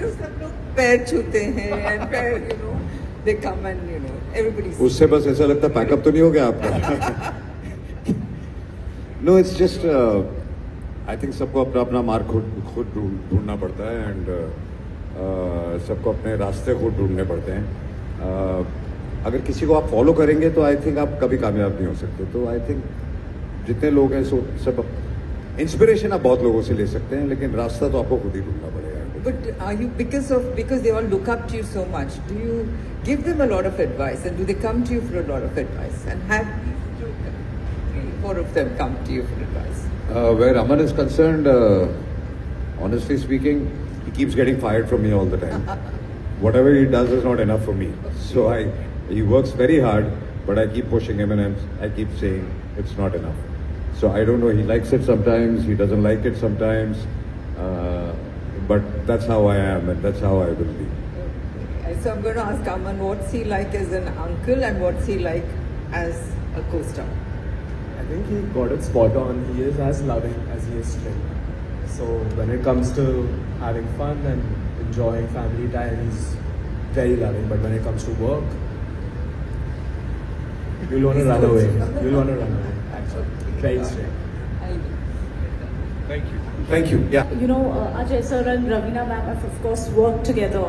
सब लोग पैर छूते हैं and पैर, they come and everybody. उससे बस ऐसा लगता है पैकअप तो नहीं हो गया आपका. No it's just I think सबको अपना अपना मार्ग खुद ढूंढना पड़ता है एंड सबको अपने रास्ते खुद ढूंढने पड़ते हैं. अगर किसी को आप फॉलो करेंगे तो आई थिंक आप कभी कामयाब नहीं हो सकते. तो आई थिंक जितने लोग हैं सब इंस्पिरेशन आप बहुत लोगों से ले सकते हैं, लेकिन रास्ता तो आपको खुद ही ढूंढना पड़ेगा. But are you because they all look up to you so much? Do you give them a lot of advice, and do they come to you for a lot of advice? And have 3-4 of them come to you for advice? Where Aman is concerned, honestly speaking, he keeps getting fired from me all the time. Whatever he does is not enough for me. So he works very hard, but I keep pushing him and I keep saying it's not enough. So I don't know, he likes it sometimes, he doesn't like it sometimes, but that's how I am and that's how I will be. So I'm going to ask Aman, what's he like as an uncle and what's he like as a co-star? I think he got it spot on. He is as loving as he is strict. So when it comes to having fun and enjoying family time, he's very loving. But when it comes to work, you'll want to run away. You'll want to run away, actually. Very strict. Thank you. Yeah. Ajay sir and Ravina ma'am have of course worked together.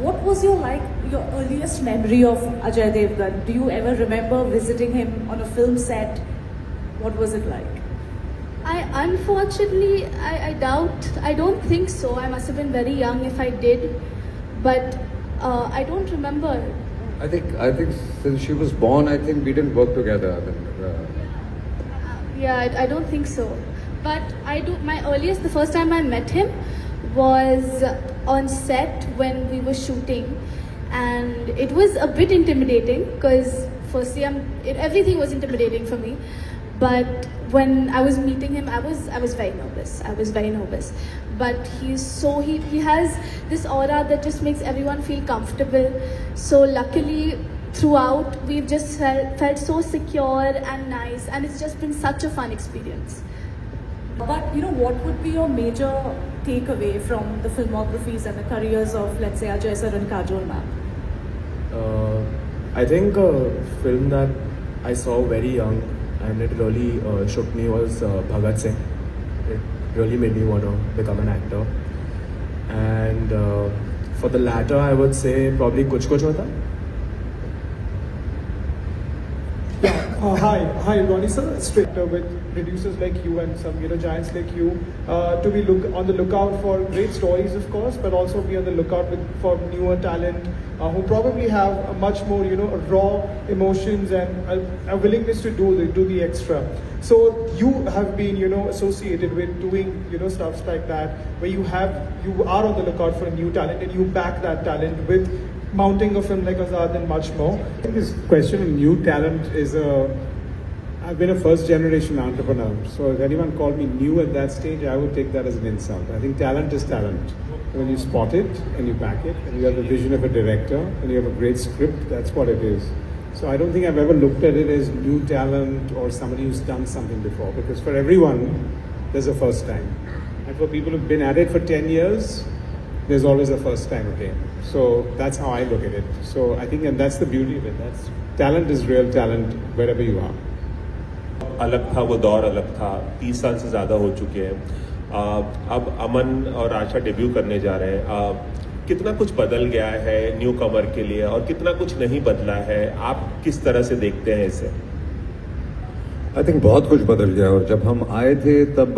What was your earliest memory of Ajay Devgan? Do you ever remember visiting him on a film set? What was it like? Unfortunately, I doubt. I don't think so. I must have been very young if I did, but I don't remember. I think since she was born, I think we didn't work together. Yeah, I don't think so. But I do. The first time I met him was on set when we were shooting, and it was a bit intimidating because firstly, everything was intimidating for me. But when I was meeting him, I was very nervous. But he has this aura that just makes everyone feel comfortable. So luckily, throughout, we've just felt so secure and nice, and it's just been such a fun experience. But what would be your major takeaway from the filmographies and the careers of, let's say, Ajay sir and Kajol ma'am? I think a film that I saw very young and it really shook me was Bhagat Singh. It really made me want to become an actor. And for the latter, I would say probably Kuch Kuch Hota. Hi, Ronnie sir. Straight with producers like you and some giants like you, to be on the lookout for great stories, of course, but also be on the lookout for newer talent who probably have a much more raw emotions and a willingness to do the extra. So you have been associated with doing stuff like that, where you are on the lookout for a new talent and you back that talent with mounting a film like Azad and much more. I think this question of new talent is I've been a first generation entrepreneur, so if anyone called me new at that stage, I would take that as an insult. I think talent is talent. When you spot it and you back it and you have the vision of a director and you have a great script, that's what it is. So I don't think I've ever looked at it as new talent or somebody who's done something before, because for everyone, there's a first time. And for people who've been at it for 10 years, there's always a first time again. So that's how I look at it. So I think, and that's the beauty of it. Talent is real talent wherever you are. अलग था वो दौर, अलग था. 30 साल से ज़्यादा हो चुके हैं. अब अमन और आशा डेब्यू करने जा रहे हैं. कितना कुछ बदल गया है न्यू कमर के लिए और कितना कुछ नहीं बदला है, आप किस तरह से देखते हैं इसे? आई थिंक बहुत कुछ बदल गया. और जब हम आए थे तब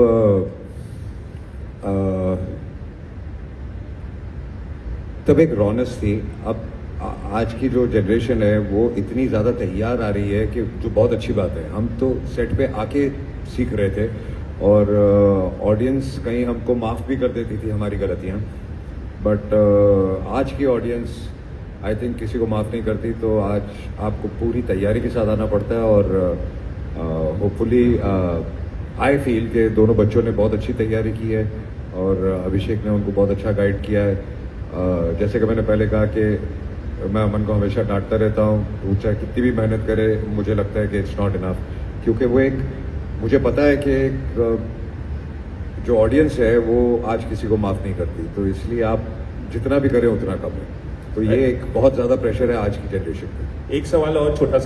एक रौनक थी. अब आज की जो जनरेशन है वो इतनी ज़्यादा तैयार आ रही है कि जो बहुत अच्छी बात है. हम तो सेट पे आके सीख रहे थे और ऑडियंस कहीं हमको माफ़ भी कर देती थी हमारी गलतियाँ. बट आज की ऑडियंस आई थिंक किसी को माफ़ नहीं करती. तो आज आपको पूरी तैयारी के साथ आना पड़ता है और होपफुली आई फील कि दोनों बच्चों ने बहुत अच्छी तैयारी की है और अभिषेक ने उनको बहुत अच्छा गाइड किया है. जैसे कि मैंने पहले कहा कि मैं अमन को हमेशा डांटता रहता हूँ. वो चाहे कितनी भी मेहनत करे, मुझे लगता है कि इट्स नॉट इनफ, क्योंकि वो मुझे पता है कि जो ऑडियंस है वो आज किसी को माफ़ नहीं करती. तो इसलिए आप जितना भी करें उतना कम है। तो ये एक बहुत ज़्यादा प्रेशर है आज की जनरेशन पे। एक सवाल और छोटा सा